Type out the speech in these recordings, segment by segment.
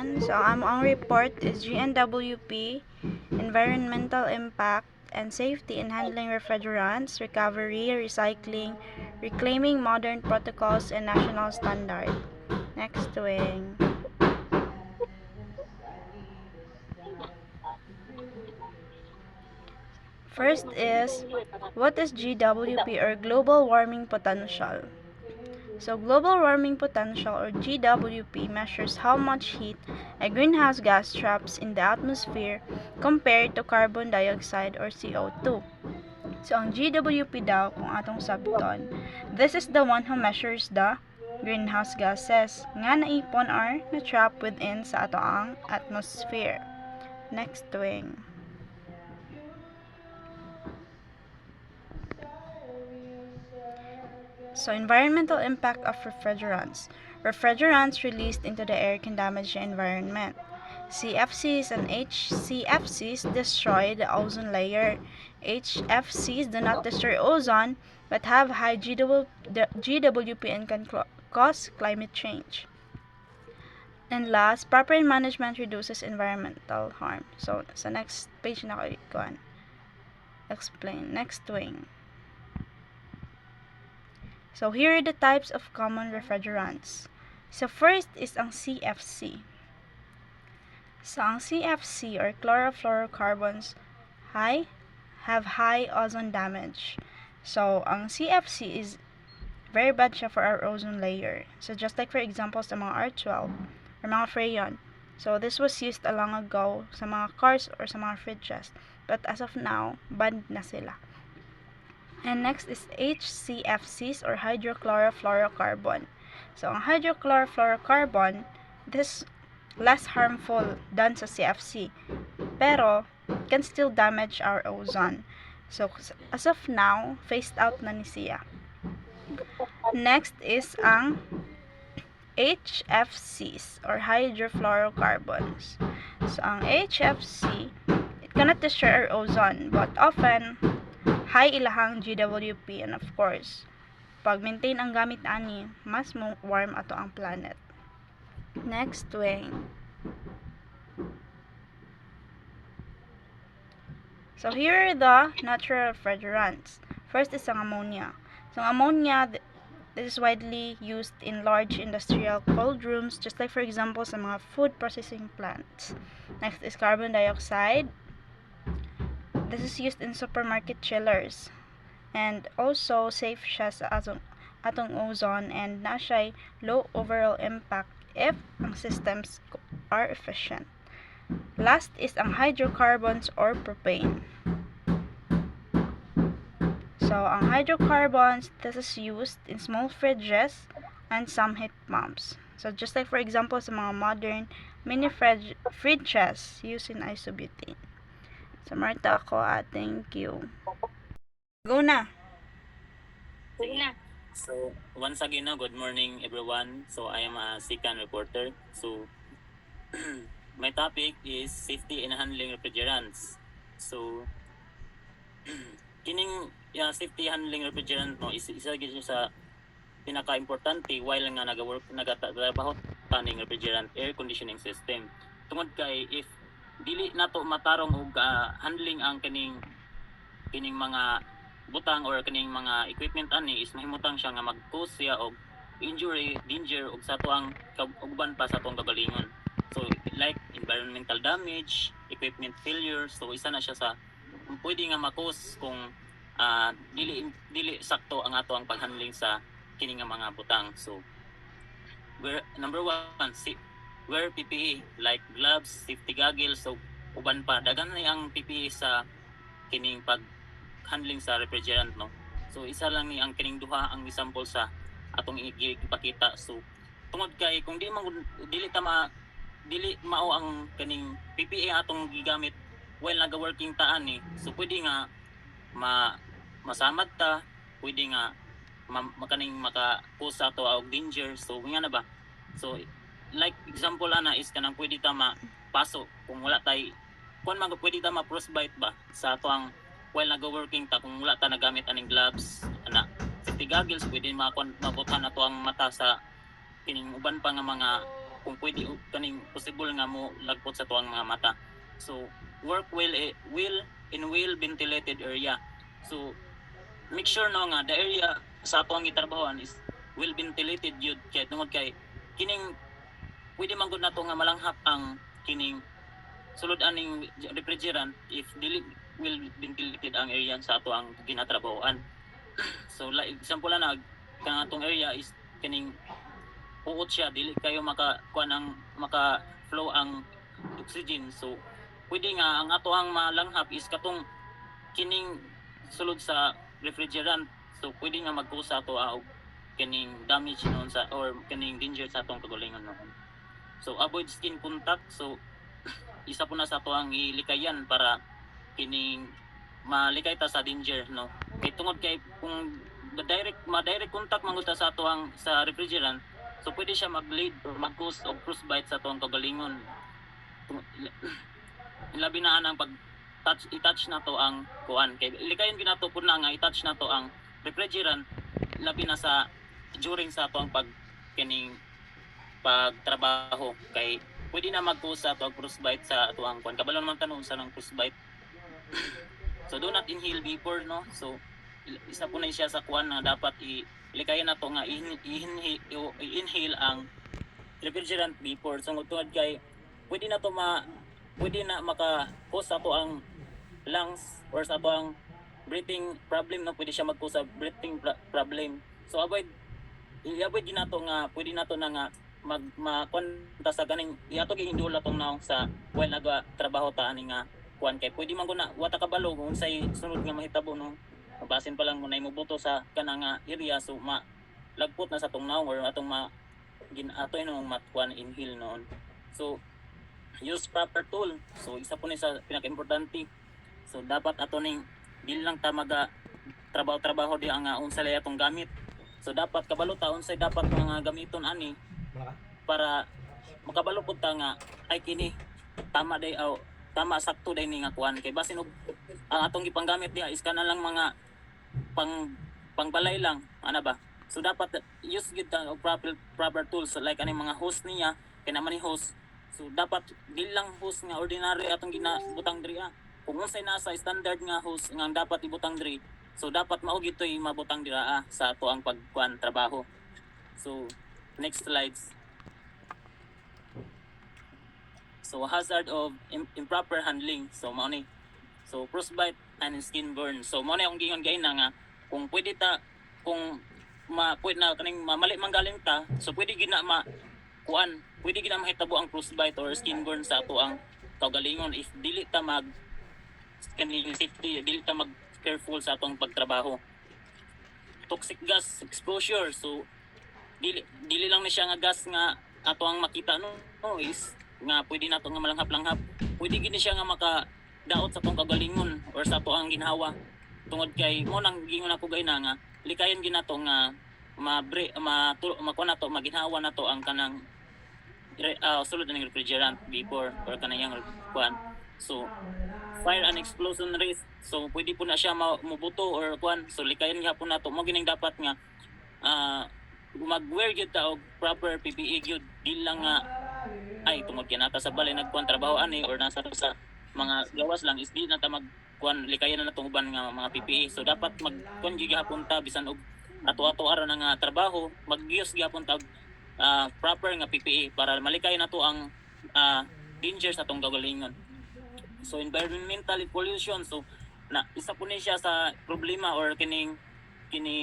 everyone. So ang report is GNWP, Environmental Impact and Safety in Handling Refrigerants, Recovery, Recycling, Reclaiming Modern Protocols and National Standard. Next wing. First is, what is GWP or Global Warming Potential? So global warming potential or GWP measures how much heat a greenhouse gas traps in the atmosphere compared to carbon dioxide or CO2. So ang GWP daw kung atong sabton, this is the one who measures the greenhouse gases nga naipon or na-trap within sa ato ang atmosphere. Next wing. So, environmental impact of refrigerants. Refrigerants released into the air can damage the environment. CFCs and HCFCs destroy the ozone layer. HFCs do not destroy ozone but have high GWP and can cause climate change. And last, proper management reduces environmental harm. So, sa next page na ko explain. Next wing. So, here are the types of common refrigerants. So, first is ang CFC. So, ang CFC or chlorofluorocarbons have high ozone damage. So, ang CFC is very bad siya for our ozone layer. So, just like for example sa mga R12 or mga Freon. So, this was used a long ago sa mga cars or sa mga fridges. But as of now, banned na sila. And next is HCFCs or hydrochlorofluorocarbon. So, ang hydrochlorofluorocarbon, this less harmful than sa CFC, pero can still damage our ozone. So, as of now, phased out na ni siya. Next is ang HFCs or hydrofluorocarbons. So, ang HFC, it cannot destroy our ozone, but often high ilahang GWP, and of course, pag maintain ang gamit ani, mas warm ato ang planet. Next wing. So here are the natural refrigerants. First is ang ammonia. So ammonia, this is widely used in large industrial cold rooms, just like for example sa mga food processing plants. Next is carbon dioxide. This is used in supermarket chillers. And also, safe siya sa atong ozone and na siya low overall impact if ang systems are efficient. Last is ang hydrocarbons or propane. So, ang hydrocarbons, this is used in small fridges and some heat pumps. So, just like for example sa mga modern mini fridges using isobutane. So, Marta ako, thank you. Go na! Sige na. So, once again, good morning everyone. So, I am a second reporter. So, my topic is safety in handling refrigerants. So, kining safety handling refrigerant isa gid sa pinaka-importante while nga nagatrabaho taning refrigerant air conditioning system. Tungod kay if dili nato matarong og handling ang kining mga butang or kining mga equipment ani is mahimutang siya nga mag-cause siya og injury, danger og sa tuang uban pa sa tuang kagalingon. So like environmental damage, equipment failure, so isa na siya sa pwede nga ma-cause kung dili sakto ang ato ang paghandling sa kining nga mga butang. So number 1, wear PPE like gloves, safety goggles, so uban pa dagan na ang PPE sa kining pag-handling sa refrigerant, no. So isa lang ni ang kining duha ang example sa atong ipakita. So tungod kay kung dili mao ang kining PPE atong gigamit while naga-working ta ani, so pwede nga masamad ta, pwede nga makaning maka-cause ato og danger. So nga na ba? So like example ana is kanang pwede ta mapasok kung wala tay pwede ta ma-frostbite ba sa ato ang while naga-working ta kung wala ta nagamit aning gloves ana. Safety goggles pwede mabutan ato ang mata sa kining uban pa nga mga kung pwede kaning possible nga mo lagpot sa tuang mga mata. So work well in well ventilated area. So make sure no nga the area sa ato ang gitrabahoan is well ventilated yun kay tungod kay kining pwede man gud nato nga malanghap ang kining sulod aning refrigerant if dili well ventilated ang area sa ato ang ginatrabahoan. So like example na kang atong area is kining puot siya dili kayo makakuan ang maka flow ang oxygen. So pwede nga ang ato ang malanghap is katong kining sulod sa refrigerant. So pwede nga magkusa to og kining damage noon sa or kining danger sa atong kagalingon no. So avoid skin contact. So isa po na sa ato ang ilikayan para kining malikay ta sa danger no. Kay tungod kay kung ma-direct contact man gud ta sa ato ang sa refrigerant, so pwede siya mag-lead or mag-cause og frostbite sa ato ang kagalingon. Labi na ang pag i-touch na to ang kuan kay likayan ginato pud na nga i-touch na to ang refrigerant labi na sa during sa ato ang pag kining pagtrabaho kay pwede na mag-cause sa ato ang frostbite sa ato ang kuan. Kabalo naman tanong sa nang frostbite. So do not inhale vapor no. So isa po na siya sa kuan na dapat ilikayan na to nga i-inhale ang refrigerant vapor. So tungod kay pwede na to pwede na maka-cause sa ato ang lungs or sa ato ang breathing problem no. Pwede siya mag-cause sa breathing problem. So avoid ginato nga pwede nato na nga makonta sa ganing iato gihindula tong naong sa while naga trabaho ta ani nga kuan kay pwede man guna wata kabalo kung say sunod nga mahitabo no basin pa lang mo nay mobuto sa kana nga area so lagpot na sa tong naong or atong ato no matkuan inhale noon. So use proper tool. So isa po ni sa pinaka-importante. So dapat ato ning dili lang ta maga trabaho di ang unsa lay atong gamit. So dapat kabalo ta unsay dapat mga gamiton ani para makabalo pud ta nga ay kini tama day tama sakto day ni nga kuan kay basin og ang atong gipanggamit diha is kana lang mga pangbalay lang ana ba. So dapat use gid ta og proper tools like ani mga hose niya kay naman ni hose. So dapat dili lang hose nga ordinary atong ginabutang diri kung unsay nasa standard nga hose nga dapat ibutang diri. So dapat mao gitoy mabutang dira sa ato ang pagkuan trabaho. So next slides. So hazard of improper handling. So mao ni. So frostbite and skin burn. So mao ni ang gingon gay na nga kung pwede ta kung pwede na kaning mamali manggaling ta. So pwede gina pwede gina mahitabo ang frostbite or skin burn sa ato ang kagalingon if dili ta kaning safety dili ta mag careful sa atong pagtrabaho. Toxic gas exposure. So dili lang ni siya nga gas nga ato ang makita no is nga pwede nato nga malanghap-langhap. Pwede gid siya nga makadaot sa atong kagalingon or sa ato ang ginhawa. Tungod kay mo nang gingon ako gay na nga likayan ginato nga makuha nato maginhawa nato ang kanang sulod ng refrigerant vapor or kanang kuan. So fire and explosion risk. So pwede po na siya mabuto or kuan. So likayan gyapon nato mo gining dapat nga mag-wear gyud ta og proper PPE gyud di lang nga ay tungod kay nata sa balay nagkuan trabaho ani or nasa sa mga gawas lang is di na ta magkuan likayan na natong uban nga mga PPE. So dapat magkuan gyud gyapon ta bisan og ato-ato ara na nga trabaho mag-use gyapon ta og proper nga PPE para malikay nato ang danger sa atong kagalingon. So environmental pollution. So isa po ni siya sa problema or kining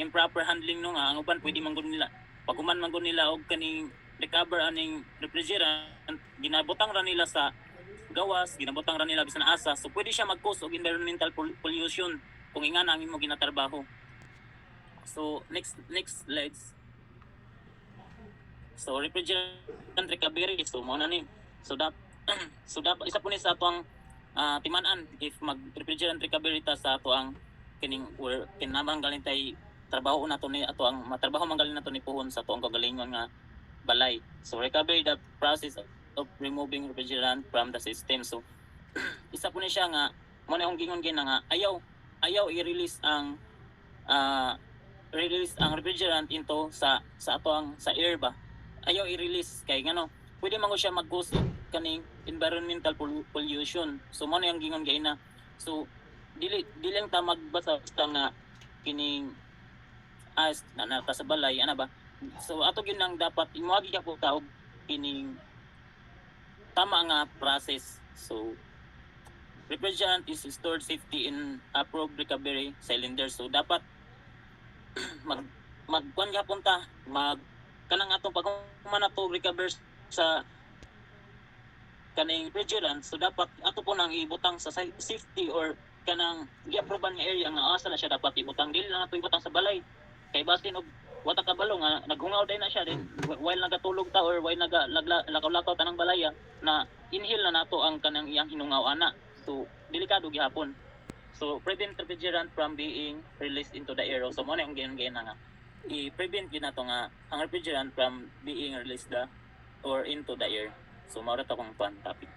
improper handling no nga ang uban pwede man gud nila pagkuman man gud nila og kaning recover aning refrigerant ginabutang ra nila sa gawas ginabutang ra nila bisan asa. So pwede siya mag-cause og environmental pollution kung ingana ang imo ginatrabaho. So next slides. So refrigerant recovery. So mo na ni. So dapat isa po ni sa atong timan-an if mag-refrigerant recovery ta sa ato ang kining or kinamang galing tay trabaho nato ni ato ang matrabaho manggaling nato ni puhon sa ato ang kagalingon nga balay. So recovery the process of removing refrigerant from the system. So isa po ni siya nga mo na gingon gina nga ayaw i-release ang refrigerant into sa ato ang sa air ba. Ayaw i-release kay ngano pwede man ko siya mag-cause of kaning environmental pollution. So mo na yung gingon gay na. So dili lang ta magbasa basta nga kining as na nata sa balay ana ba. So ato gyud nang dapat imuagi ka po taog kining tama nga process. So refrigerant is stored safety in approved recovery cylinder. So dapat magkuan gyapon ta kanang atong pagkuman nato recover sa kaning refrigerant. So dapat ato po nang ibutang sa safety or kanang gi-approvean nga area nga asa na siya dapat ibutang. Dili lang ato ibutang sa balay kay basin og wata kabalo nga naghungaw day na siya din while nagatulog ta or while lakaw-lakaw tanang balaya na inhale na nato ang kanang iyang hinungaw ana. So delikado gihapon. So prevent refrigerant from being released into the air. So mo na yung gayon nga i-prevent yun nato nga ang refrigerant from being released or into the air. So mao ra ta kong fun topic.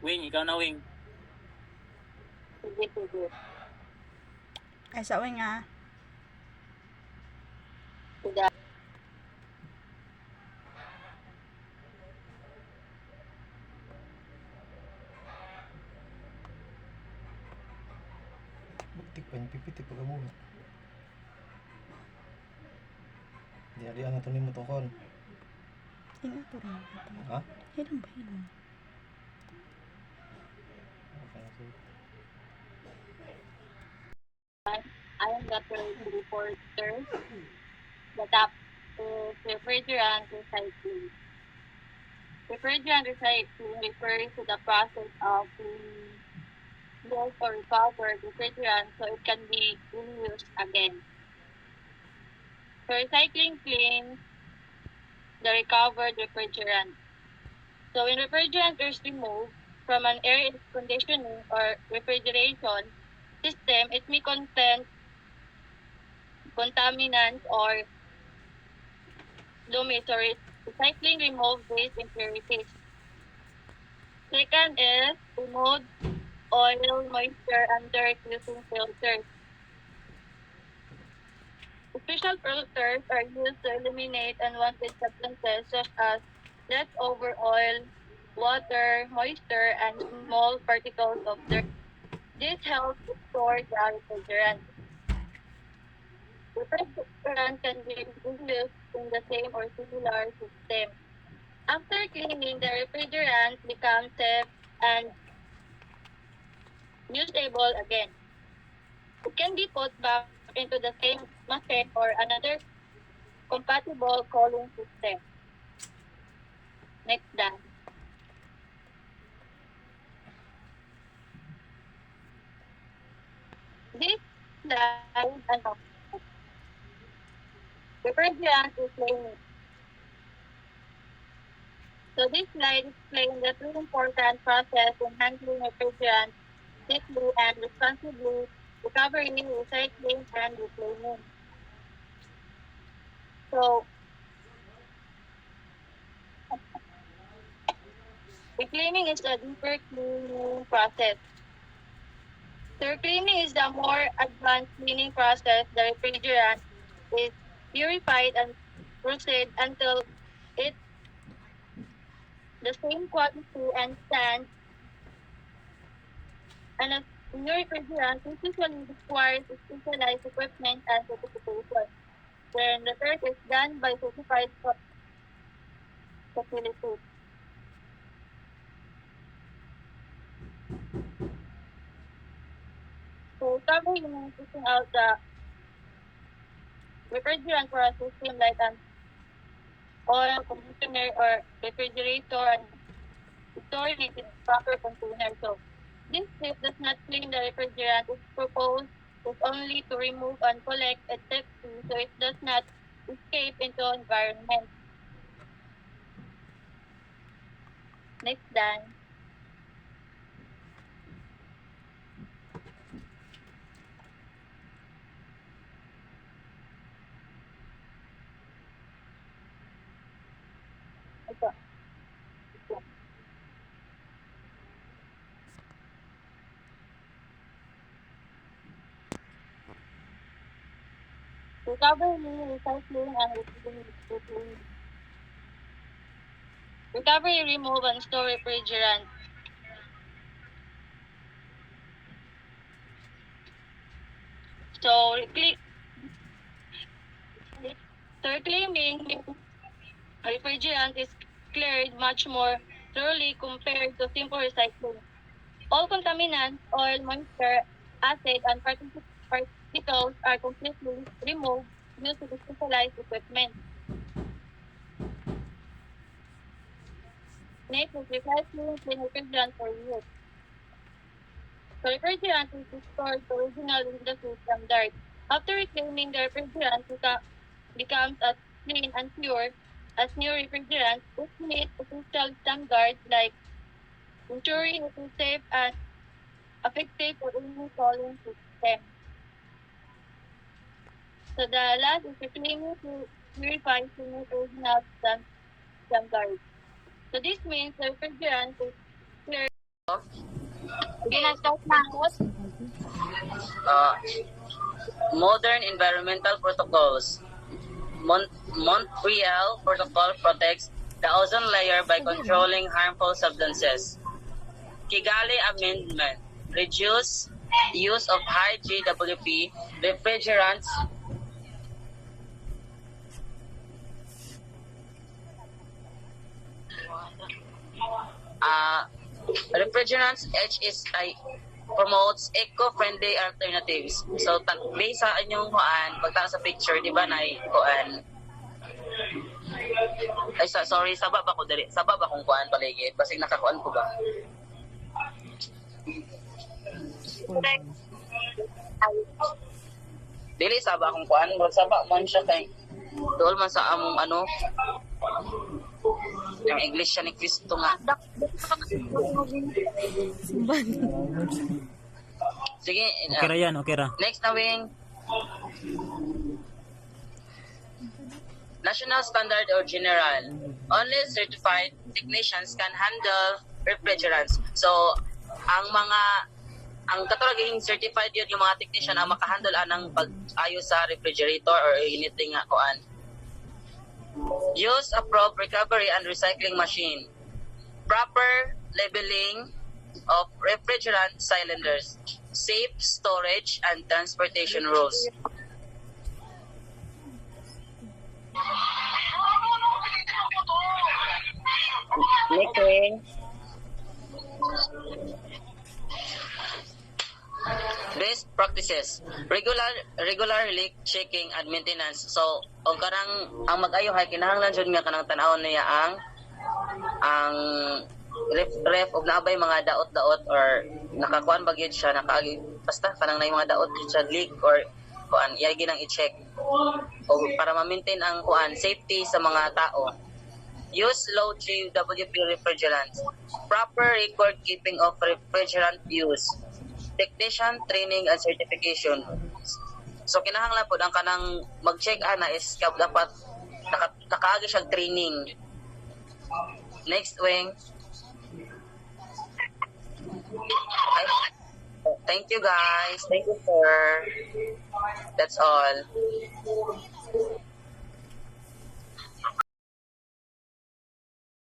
Wing, ikaw na Wing. Sige. Ay, sa nga. Sige. Buktik pa yung pipitik pag muna. Di ang ito ni mo tungkol. Ina to rin. Ha? Hilom ba hilom? I am the third reporter. The top is refrigerant recycling. Refrigerant recycling refers to the process of use or recovered refrigerant so it can be reused again. So recycling cleans the recovered refrigerant. So when refrigerant is removed from an air conditioning or refrigeration system, it may contain contaminants or lumens, so recycling removes these impurities. Second is remove oil moisture under using filters. Special filters are used to eliminate unwanted substances such as leftover oil, water, moisture, and small particles of dirt. This helps store the refrigerant. Refrigerant can be reused in the same or similar system. After cleaning, the refrigerant becomes safe and usable again. It can be put back into the same machine or another compatible cooling system. Next done. This slide, refrigerant is cleaning. So this slide explains the two important process in handling refrigerant safely and responsibly, recovery, recycling, and reclaiming. So reclaiming is a deeper cleaning process. So reclaiming is the more advanced cleaning process. The refrigerant is purified and processed until it the same quality and stands, and a new refrigerant usually requires specialized equipment and certification. Then the third is done by certified facilities. So covering taking out the refrigerant for a system like an oil conditioner or refrigerator and storing it in a proper container. So this step does not clean the refrigerant. Its purpose is only to remove and collect excess fuel so it does not escape into the environment. Next done. Ito. recovery, recycling, and recovery, remove, and store refrigerant. So, reclaiming refrigerant is cleared much more thoroughly compared to simple recycling. All contaminants, oil, moisture, acid, and particles are completely removed using specialized equipment. Next is recycling clean refrigerant for use. So refrigerant is restored to original industry standard. After reclaiming, the refrigerant becomes as clean and pure as new refrigerant, which meets official standards like ensuring it is safe and effective for any cooling system. So the last is reclaiming to purify to meet original standards. So this means the refrigerant is clear. Okay, start na. Modern environmental protocols. Montreal Protocol protects the ozone layer by controlling harmful substances. Kigali Amendment reduce use of high GWP refrigerants. Refrigerants HSI promotes eco-friendly alternatives. So, based sa inyong kuan, pagtala sa picture, di ba, na kuan, ay, sorry, saba ba ko dali? Saba ba kung kuan paligid? Basig nakakuan ko ba? Dili, saba akong kuan. Saba man siya kay dool man sa among ano, yung Iglesia ni Cristo nga. Sige. Okay ra yan, okay ra. Next na wing. National standard or general. Only certified technicians can handle refrigerants. So, ang katulad certified yun yung mga technician ang makahandle anang pag-ayos sa refrigerator or anything nga kuan. Use approved recovery and recycling machine. Proper labeling of refrigerant cylinders. Safe storage and transportation rules. Next thing. Best practices. Regular leak checking and maintenance. So, og kanang ang mag-ayo hay kinahanglan jud nga kanang tan-awon niya ang ref og naabay mga daot-daot or nakakuan ba gyud siya basta kanang nay mga daot gyud siya leak or kuan iyay ginang i-check o para ma-maintain ang kuan safety sa mga tao. Use low GWP refrigerants. Proper record keeping of refrigerant use. Technician training and certification. So kinahanglan pod ang kanang mag-check ana is dapat nakaagi siyang training. Next wing. Thank you guys. Thank you sir. That's all.